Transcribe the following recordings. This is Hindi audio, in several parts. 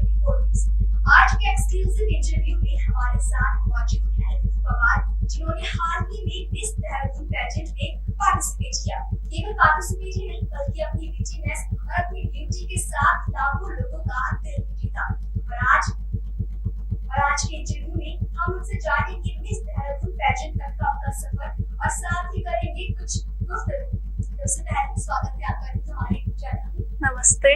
24 आज के एक्सक्लूसिव इंटरव्यू में हमारे साथ मौजूद है रितु पवार, जिन्होंने हाल ही में मिस देहरादून पेजेंट में पार्टिसिपेट किया। केवल पार्टिसिपेट ही नहीं बल्कि अपनी विचीनेस और अपनी ब्यूटी के साथ लाखों लोगों का दिल भी जीता। और आज के इंटरव्यू में हम उनसे जानेंगे मिस देहरादून पेजेंट तक का आपका सफर और साथ ही करेंगे कुछ गुफ्तगू। सबसे पहले स्वागत है आपका रितु हमारे चैनल में। नमस्ते।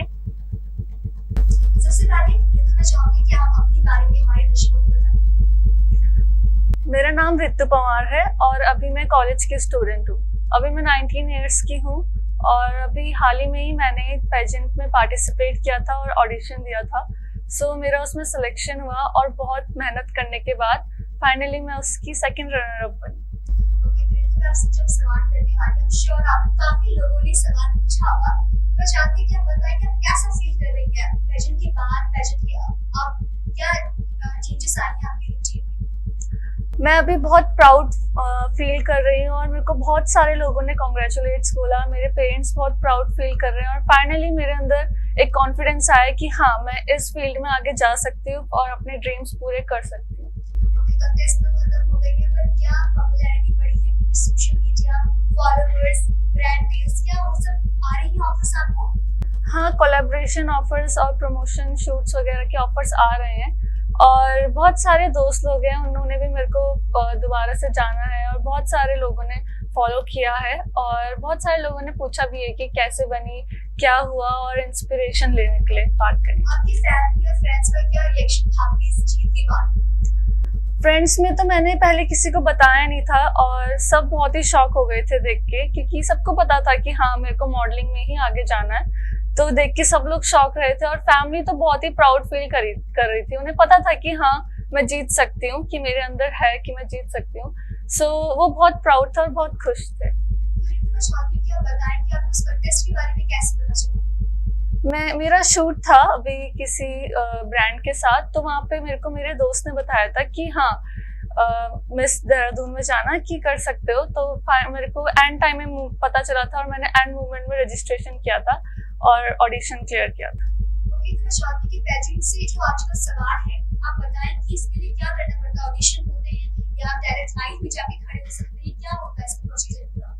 सबसे पहले मैं चाहूंगी कि आप अपने बारे में हमारे दर्शकों को बताएं। मेरा नाम रितु पवार है और अभी मैं कॉलेज की स्टूडेंट हूँ। अभी मैं 19 इयर्स की हूँ और अभी हाल ही में ही मैंने पेजेंट में पार्टिसिपेट किया था और ऑडिशन दिया था। मेरा उसमें सिलेक्शन हुआ और बहुत मेहनत करने के बाद फाइनली मैं उसकी सेकंड रनर अप बनी। आपसे जब सवाल करने वाले हैं, श्योर आप काफी लोगों ने सवाल पूछा होगा। मैं चाहती हूँ कि आप बताएं कि आप कैसा फील कर रही हैं पेजेंट के बाद, पेजेंट के अब क्या चेंजेस आए हैं आपकी रूटीन में? मैं अभी बहुत प्राउड फील कर रही हूँ और मेरे को बहुत सारे लोगों ने कॉन्ग्रेचुलेट्स बोला। मेरे पेरेंट्स बहुत प्राउड फील कर रहे हैं और फाइनली मेरे अंदर एक कॉन्फिडेंस आया कि हाँ, मैं इस फील्ड में आगे जा सकती हूँ और अपने ड्रीम्स पूरे कर सकती हूँ। कंटेस्ट तो खत्म हो गई है, पर क्या पॉपुलैरिटी बढ़ी है? क्योंकि social media, followers, brand deals, क्या वो सब आ रही हैं ऑफर्स आपको? हाँ, कोलैबोरेशन ऑफर्स और प्रमोशन शूट्स वगैरह के ऑफर्स आ रहे हैं और बहुत सारे दोस्त लोग हैं, उन्होंने भी मेरे को दोबारा से जाना है और बहुत सारे लोगों ने फॉलो किया है और बहुत सारे लोगों ने पूछा भी है कि कैसे बनी, क्या हुआ और इंस्पिरेशन लेने के लिए बात करें। आपकी फैमिली और फ्रेंड्स का क्या रिएक्शन था आपकी इस जीत के बाद? फ्रेंड्स में तो मैंने पहले किसी को बताया नहीं था और सब बहुत ही शॉक हो गए थे देख के, क्योंकि सबको पता था कि हाँ, मेरे को मॉडलिंग में ही आगे जाना है। तो देख के सब लोग शॉक रहे थे और फैमिली तो बहुत ही प्राउड फील कर रही थी। उन्हें पता था कि हाँ, मैं जीत सकती हूँ, कि मेरे अंदर है कि मैं जीत सकती हूँ। वो बहुत प्राउड था और बहुत खुश थे। मैं चाहती हूँ कि आप बताएं कि आपको इस कंटेस्ट के बारे में कैसे पता चला? मेरा शूट था अभी किसी ब्रांड के साथ, तो वहाँ पे मेरे को मेरे दोस्त ने बताया था कि हाँ, मिस देहरादून में जाना कि कर सकते हो। तो मेरे को एंड टाइम में पता चला था और मैंने एंड मोमेंट में रजिस्ट्रेशन किया था और ऑडिशन क्लियर किया था। मैं चाहती हूँ कि पेजेंट से जो आज का सवाल है, आप बताएं कि इसके लिए क्या करना पड़ता है? ऑडिशन होते हैं या आप डायरेक्ट लाइव में जाके खड़े हो सकते हैं? क्या होता है इसका प्रोसीजर पूरा?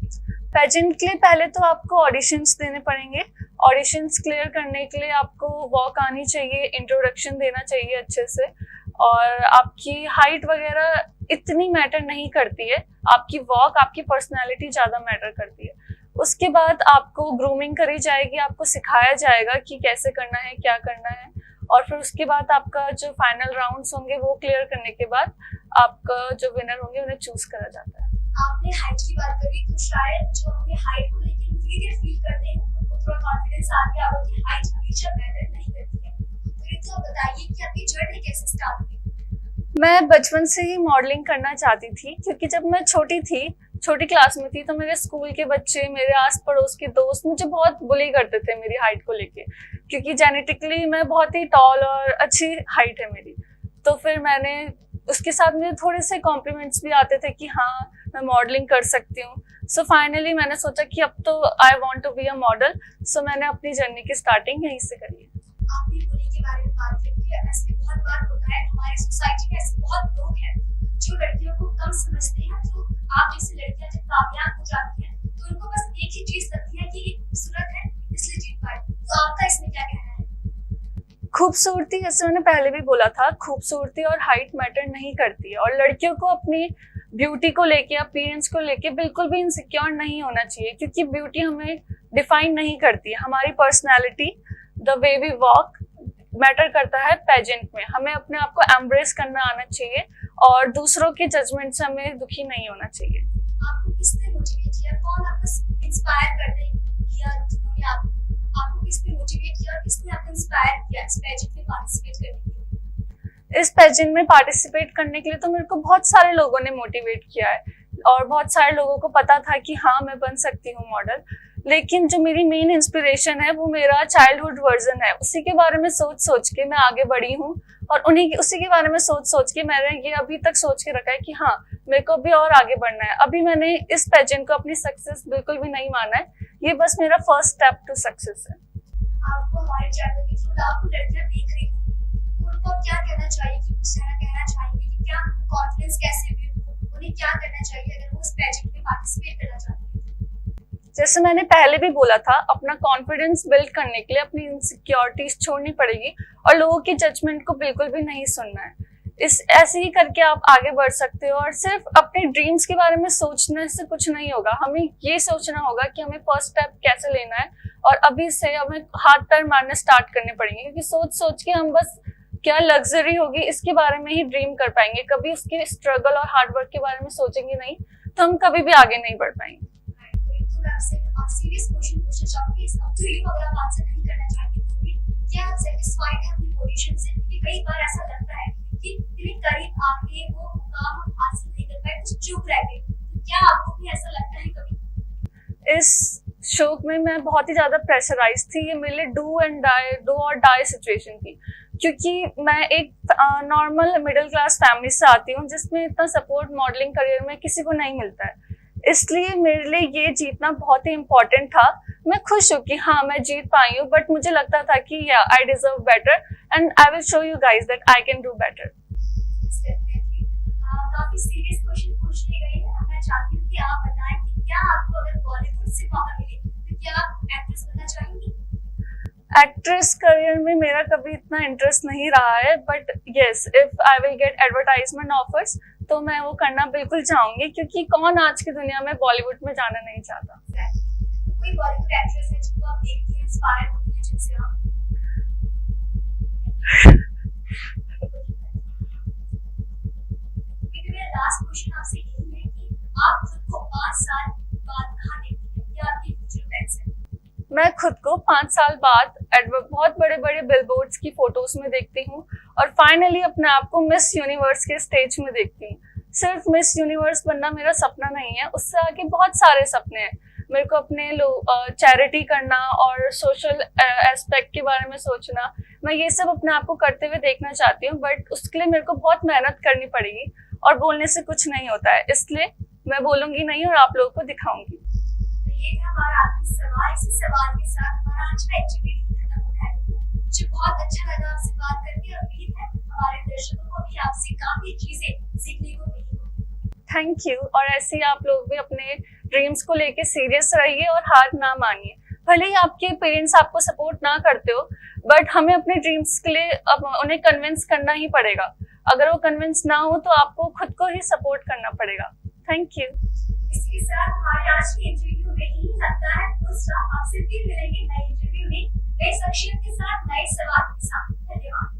पेजेंट के लिए पहले तो आपको ऑडिशंस देने पड़ेंगे। ऑडिशंस क्लियर करने के लिए आपको वॉक आनी चाहिए, इंट्रोडक्शन देना चाहिए अच्छे से, और आपकी हाइट वगैरह इतनी मैटर नहीं करती है। आपकी वॉक, आपकी पर्सनैलिटी ज़्यादा मैटर करती है। उसके बाद आपको ग्रूमिंग करी जाएगी, आपको सिखाया जाएगा कि कैसे करना है, क्या करना है, और फिर उसके बाद आपका जो फाइनल राउंड्स होंगे वो क्लियर करने के बाद आपका जो विनर होंगे उन्हें चूज करा जाता है। आपने हाइट की बात करी, तो शायद जो अपने हाइट को लेकर इंफीरियर फील करते हैं उनको थोड़ा कॉन्फिडेंस आ गया होगा कि हाइट हमेशा मैटर नहीं करती है। तो रितु, आप बताइए कि आपकी जर्नी कैसे स्टार्ट हुई? मैं बचपन से ही मॉडलिंग करना चाहती थी, क्योंकि जब मैं छोटी क्लास में थी तो मेरे स्कूल के बच्चे, मेरे आस पड़ोस के दोस्त मुझे बहुत बुली करते थे मेरी हाइट को लेके, क्योंकि जेनेटिकली मैं बहुत ही टॉल और अच्छी हाइट है मेरी। तो फिर मैंने उसके साथ मुझे थोड़े से कॉम्प्लीमेंट्स भी आते थे कि हाँ, मैं मॉडलिंग कर सकती हूँ। फाइनली मैंने सोचा कि अब तो I want to be a model. मैंने अपनी जर्नी की स्टार्टिंग यहीं से करी है। आपने बुली के बारे में बात की है, ऐसे बहुत बार होता है हमारी सोसाइटी में। ऐसे बहुत लोग हैं जो लड़कियों को कम समझते हैं। जो आप जैसी लड़कियां जब कामयाब हो जाती हैं तो उनको बस एक ही चीज लगती है कि ये खूबसूरत है इसलिए जीत पाए। तो आपका इसमें क्या कहना है? खूबसूरती, जैसे मैंने पहले भी बोला था, खूबसूरती और हाइट मैटर नहीं करती है, और लड़कियों को अपनी ब्यूटी को लेके, अपीयरेंस को लेके बिल्कुल भी इनसिक्योर नहीं होना चाहिए, क्योंकि ब्यूटी हमें डिफाइन नहीं करती है। हमारी personality, the way we walk matter करता है पेजेंट में। हमें अपने आप को एम्ब्रेस करना आना चाहिए और दूसरों के जजमेंट से हमें दुखी नहीं होना चाहिए। आपको किसने मोटिवेट किया? कौन आपको इंस्पायर करने किया? जिन्होंने आपको किसने मोटिवेट किया और किसने आपको इंस्पायर किया इस पेजेंट में पार्टिसिपेट करने के लिए? इस पेजेंट में पार्टिसिपेट करने के लिए तो मेरे को बहुत सारे लोगों ने मोटिवेट किया है और बहुत सारे लोगों को पता था कि हाँ, मैं बन सकती हूँ मॉडल। लेकिन जो मेरी मेन इंस्पिरेशन है वो मेरा चाइल्डहुड वर्जन है। उसी के बारे में सोच के मैं आगे बढ़ी हूँ और उसी के बारे में सोच के मैंने ये अभी तक सोच के रखा है कि हाँ, मेरे को अभी और आगे बढ़ना है। अभी मैंने इस पेजेंट को अपनी सक्सेस बिल्कुल भी नहीं माना है, ये बस मेरा फर्स्ट स्टेप टू सक्सेस है। आपको हमारे चैनल के थ्रू लाखों लड़कियां देख रही होंगी, जैसे मैंने पहले भी बोला था, अपना कॉन्फिडेंस बिल्ड करने के लिए अपनी इनसिक्योरिटीज छोड़नी पड़ेगी और लोगों की जजमेंट को बिल्कुल भी नहीं सुनना है। ऐसे ही करके आप आगे बढ़ सकते हो और सिर्फ अपने ड्रीम्स के बारे में सोचने से कुछ नहीं होगा। हमें ये सोचना होगा कि हमें फर्स्ट स्टेप कैसे लेना है और अभी से हमें हाथ पैर मारने स्टार्ट करने पड़ेंगे, क्योंकि सोच सोच के हम बस क्या लग्जरी होगी इसके बारे में ही ड्रीम कर पाएंगे। कभी उसके स्ट्रगल और हार्डवर्क के बारे में सोचेंगे नहीं तो हम कभी भी आगे नहीं बढ़ पाएंगे। तो मैं आपसे सीरियस क्वेश्चन पूछना चाहूंगी, इस अप टू यू, अगर आप आंसर नहीं करना चाहेंगे तो भी, क्या आप सेटिस्फाइड हैं अपनी पोजीशन से? क्योंकि कई बार ऐसा लगता है कि इतने करीब आके वो मुकाम हासिल नहीं कर पाए, कुछ चूक रह गए। तो क्या आपको भी ऐसा लगता है कभी? इस शो में मैं बहुत ही ज्यादा प्रेशराइज थी। ये मेरे लिए डू और डाई सिचुएशन थी, क्योंकि मैं एक नॉर्मल मिडिल क्लास फैमिली से आती हूँ जिसमें इतना सपोर्ट मॉडलिंग करियर में किसी को नहीं मिलता है। इसलिए मेरे लिए ये जीतना बहुत ही इम्पोर्टेंट था। मैं खुश हूँ कि हाँ मैं जीत पाई हूँ, बट मुझे लगता था कि या I deserve better and I will show you guys that I can do better. काफी सीरियस क्वेश्चन पूछने गए हैं। मैं चाहती हूँ कि आप बताएं कि क्या आपको अगर बॉलीवुड से मौका मिले तो क्या आप एक्ट्रेस बनना चाहेंगी? एक्ट्रेस करियर में मेरा कभी इतना इंटरेस्ट नहीं रहा है, but yes, if I will get advertisement offers तो मैं वो करना बिल्कुल चाहूंगी, क्योंकि कौन आज की दुनिया में बॉलीवुड में जाना नहीं चाहता। कोई बॉलीवुड एक्ट्रेस है जिनको आप देखती हैं, इंस्पायर होती हैं, जिनसे आप? मेरा लास्ट क्वेश्चन आपसे यही है कि आप खुद को 5 साल बाद कहाँ देखती हैं? क्या आपके फ्यूचर प्लान्स हैं? मैं खुद को 5 साल बाद बहुत बड़े बड़े बिलबोर्ड्स की फोटोज में देखती हूँ और फाइनली अपने आप को मिस यूनिवर्स के स्टेज में देखती हूँ। सिर्फ मिस यूनिवर्स बनना मेरा सपना नहीं है, उससे आगे बहुत सारे सपने हैं। मेरे को अपने चैरिटी करना और सोशल एस्पेक्ट के बारे में सोचना, मैं ये सब अपने आप को करते हुए देखना चाहती हूँ, बट उसके लिए मेरे को बहुत मेहनत करनी पड़ेगी और बोलने से कुछ नहीं होता है, इसलिए मैं बोलूंगी नहीं और आप लोगों को दिखाऊंगी। ये था हमारा आखिरी सवाल। इसी सवाल के साथ हमारा आज का इंटरव्यू खत्म होता है। मुझे बहुत अच्छा लगा आपसे बात करके और उम्मीद है हमारे दर्शकों को भी आपसे काफी चीजें सीखने को मिली होगी। Thank you. और ऐसे ही आप लोग भी अपने ड्रीम्स को लेके सीरियस रहिए और हार ना मानिए। भले ही आपके पेरेंट्स आपको सपोर्ट ना करते हो, बट हमें अपने ड्रीम्स के लिए उन्हें कन्विंस करना ही पड़ेगा। अगर वो कन्विंस ना हो तो आपको खुद को ही सपोर्ट करना पड़ेगा। Thank you. इसके साथ हमारे आज के इंटरव्यू में यही लगता है। आपसे फिर मिलेंगे नए इंटरव्यू में, नई शख्सियत के साथ, नए सवाल के साथ। धन्यवाद।